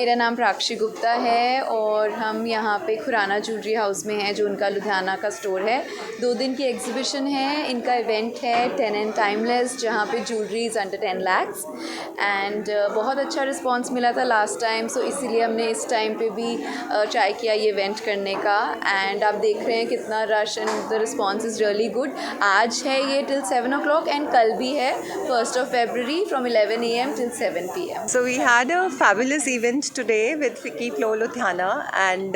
मेरा नाम प्राक्षी गुप्ता है और हम यहाँ पे खुराना ज्वेलरी हाउस में हैं, जो उनका लुधियाना का स्टोर है। 2 दिन की एग्जीबिशन है। इनका इवेंट है 10 एंड टाइमलेस, जहाँ पे ज्वेलरीज अंडर 10 लाख्स एंड बहुत अच्छा रिस्पांस मिला था लास्ट टाइम, सो इसीलिए हमने इस टाइम पे भी ट्राई किया ये इवेंट करने का। एंड आप देख रहे हैं कितना rush and the response is really good. आज है ये टिल 7 o'clock एंड कल भी है 1st of February from 11 AM till 7 PM. So we had a fabulous event today with Ficky Flow Ludhiana and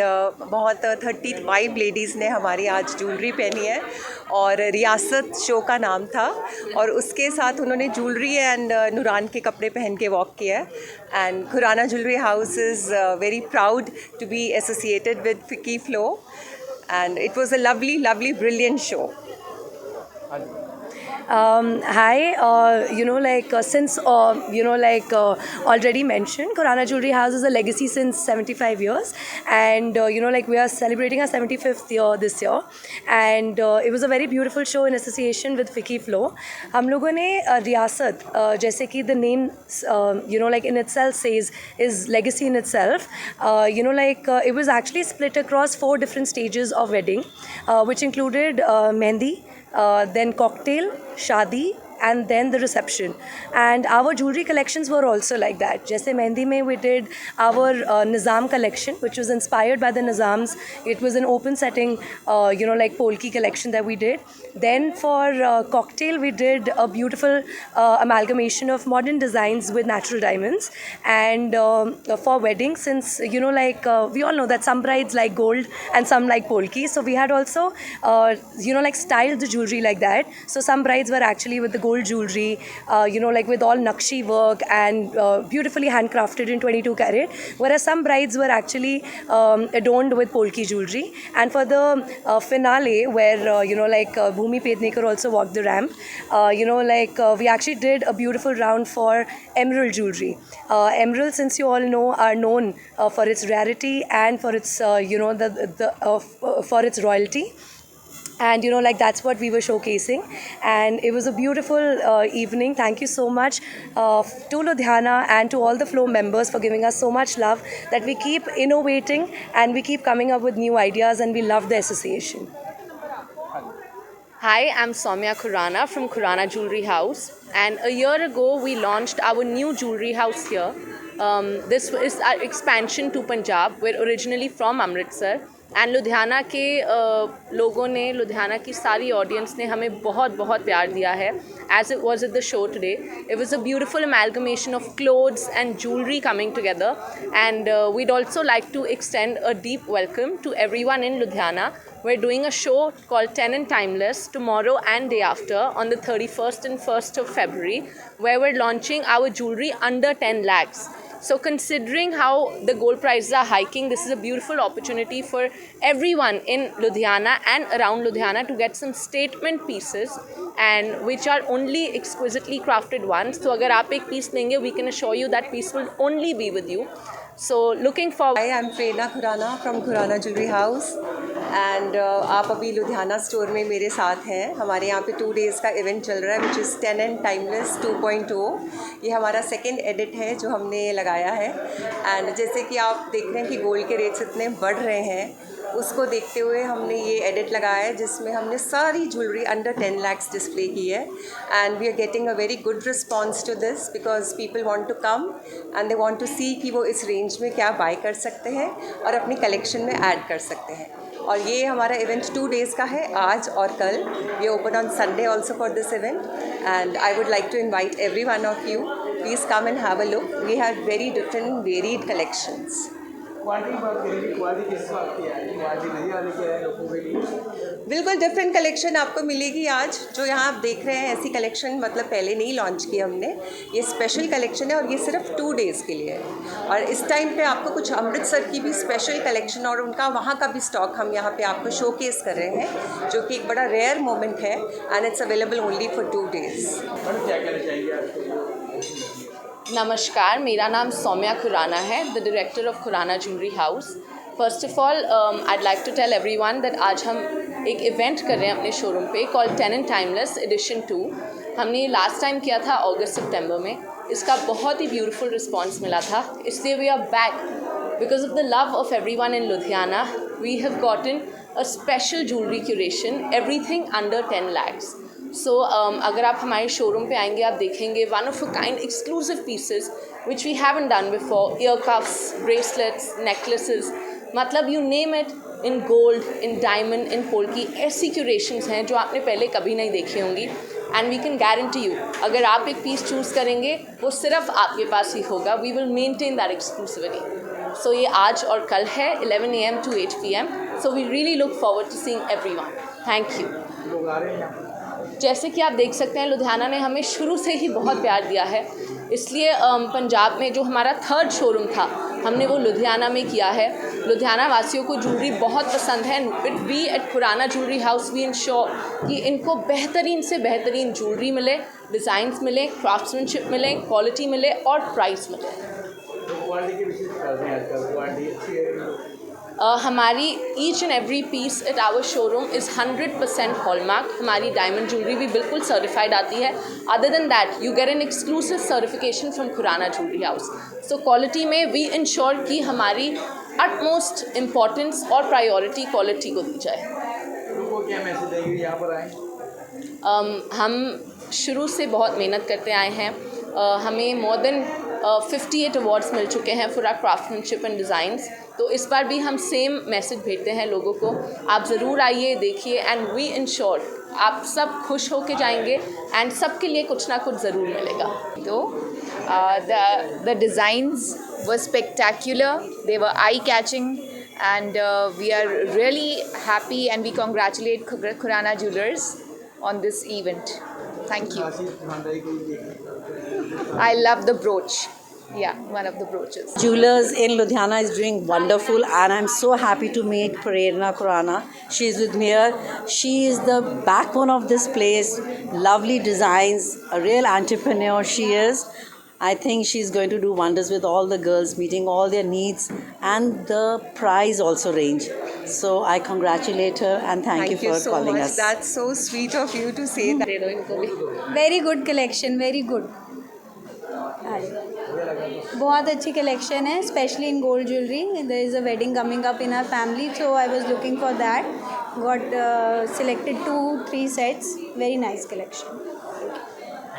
बहुत 35 लेडीज़ ने हमारी आज ज्वेलरी पहनी है और रियासत शो का नाम था और उसके साथ उन्होंने ज्वेलरी एंड नूरान के कपड़े पहन के वॉक किया है। And Khurana jewellery house is very proud to be associated with Ficky Flow and it was a lovely brilliant show. Hi, since already mentioned, Khurana Jewelry House is a legacy since 75 years, and we are celebrating our 75th year this year, and it was a very beautiful show in association with Ficky Flow. हम लोगों ने रियासत, जैसे कि the name in itself says, is legacy in itself. It was actually split across 4 different stages of wedding, which included mehndi, then cocktail, shadi, and then the reception. And our jewelry collections were also like that. Jaise mehndi mein we did our Nizam collection, which was inspired by the Nizams. It was an open setting, polki collection that we did. Then for cocktail, we did a beautiful amalgamation of modern designs with natural diamonds. And for wedding, since we all know that some brides like gold and some like polki, so we had also styled the jewelry like that. So some brides were actually with the gold jewelry, with all Nakshi work and beautifully handcrafted in 22 carat, whereas some brides were actually adorned with polki jewelry. And for the finale, where Bhumi Pednekar also walked the ramp, we actually did a beautiful round for emerald jewelry. Emerald, since you all know, are known for its rarity and for its for its royalty. And that's what we were showcasing, and it was a beautiful evening. Thank you so much to Ludhiana and to all the Flow members for giving us so much love, that we keep innovating and we keep coming up with new ideas, and we love the association. Hi, I'm Soumya Khurana from Khurana Jewelry House, and a year ago we launched our new jewelry house here. This is our expansion to Punjab. We're originally from Amritsar. And Ludhiana के लोगों ने, लुधियाना की सारी audience ने हमें बहुत बहुत प्यार दिया है, as it was at the show today. It was a beautiful amalgamation of clothes and jewelry coming together, and we'd also like to extend a deep welcome to everyone in Ludhiana. We're doing a show called 10 and Timeless tomorrow and day after on the 31st and 1st of February, where we're launching our jewelry under 10 lakhs. So considering how the gold prices are hiking, this is a beautiful opportunity for everyone in Ludhiana and around Ludhiana to get some statement pieces, and which are only exquisitely crafted ones. So agar aap ek piece lenge, we can assure you that piece will only be with you. So looking forward. Hi, I'm Prerna Khurana from Khurana Jewelry House, and आप अभी Ludhiana store में मेरे साथ हैं। हमारे यहाँ पे 2 days का इवेंट चल रहा है, विच इज़ 10 and Timeless 2.0. ये हमारा सेकेंड एडिट है जो हमने लगाया है। एंड जैसे कि आप देख रहे हैं कि गोल्ड के रेट्स इतने बढ़ रहे हैं, उसको देखते हुए हमने ये एडिट लगाया है, जिसमें हमने सारी ज्वेलरी अंडर 10 lakhs डिस्प्ले की है। And we are getting a very good response to this, because people want to come and they want to see कि वो इस रेंज में क्या बाय कर सकते हैं और अपनी कलेक्शन में ऐड कर सकते हैं। और ये हमारा इवेंट 2 days का है, आज और कल। We open on Sunday also for this event, and I would like to invite every one of you, please come and have a look. We have very different varied collections. बिल्कुल डिफरेंट collection आपको मिलेगी आज। जो यहाँ आप देख रहे हैं, ऐसी कलेक्शन मतलब पहले नहीं लॉन्च की हमने। ये स्पेशल कलेक्शन है और ये सिर्फ 2 days के लिए है। और इस टाइम पे आपको कुछ अमृतसर की भी स्पेशल कलेक्शन और उनका वहाँ का भी स्टॉक हम यहाँ पे आपको शोकेस कर रहे हैं, जो कि एक बड़ा रेयर मोमेंट है, and it's available only for 2 days. नमस्कार, मेरा नाम सौम्या खुराना है, the director of Khurana jewellery house. First of all I'd like to tell everyone that आज हम एक इवेंट कर रहे हैं अपने शोरूम पे, कॉल्ड 10 and Timeless Edition 2. हमने लास्ट टाइम किया था अगस्त सितंबर में, इसका बहुत ही ब्यूटीफुल रिस्पॉन्स मिला था, इसलिए we are back because of the love of everyone in Ludhiana. We have gotten a special jewellery curation, everything under 10 lakhs. So अगर आप हमारे शोरूम पे आएंगे, आप देखेंगे one of a kind exclusive pieces which we haven't done before. Ear cuffs, bracelets, necklaces, मतलब you name it, in gold, in diamond, in polki, ऐसी curations हैं जो आपने पहले कभी नहीं देखी होंगी. And we can guarantee you, अगर आप एक पीस चूज़ करेंगे वो सिर्फ आपके पास ही होगा. We will maintain that exclusivity. So ये आज और कल है 11 AM to 8 PM. So we really look forward to seeing everyone. Thank you. जैसे कि आप देख सकते हैं, लुधियाना ने हमें शुरू से ही बहुत प्यार दिया है, इसलिए पंजाब में जो हमारा 3rd शोरूम था, हमने वो लुधियाना में किया है. लुधियाना वासियों को ज्वेलरी बहुत पसंद है. But we at Khurana jewellery house we ensure कि इनको बेहतरीन से बेहतरीन ज्वेलरी मिले, डिज़ाइंस मिले, क्राफ्ट्समैनशिप मिले, क्वालिटी मिले और प्राइस मिले. हमारी each and every piece at our showroom is 100% hallmark. हमारी डायमंड ज्वेलरी भी बिल्कुल सर्टिफाइड आती है. Other than that you get an exclusive certification from Khurana jewellery house. So quality में वी इंश्योर कि हमारी अटमोस्ट इम्पॉर्टेंस और प्रायोरिटी क्वालिटी को दी जाए. क्या मैसेज देंगे यहाँ पर आए? हम शुरू से बहुत मेहनत करते आए हैं. हमें मोर देन 58 अवार्ड्स मिल चुके हैं for our craftsmanship and designs. तो इस बार भी हम सेम मैसेज भेजते हैं लोगों को, आप ज़रूर आइए, देखिए, एंड वी इंश्योर आप सब खुश होके जाएंगे एंड सबके लिए कुछ ना कुछ ज़रूर मिलेगा. तो the designs were spectacular, they were eye-catching, and we are really happy and we congratulate Khurana Jewelers on this event. Thank you. I love the brooch. Yeah, one of the brooches. Jewelers in Ludhiana is doing wonderful, and I'm so happy to meet Prerna Khurana. She is with me here. She is the backbone of this place. Lovely designs, a real entrepreneur she is. I think she's going to do wonders with all the girls, meeting all their needs, and the price also range. So I congratulate her and thank you for so calling much. us. That's so sweet of you to say that. Very good collection, very good. बहुत अच्छी collection है, specially in gold jewellery. There is a wedding coming up in our family, so I was looking for that. Got selected 2-3 sets. Very nice collection.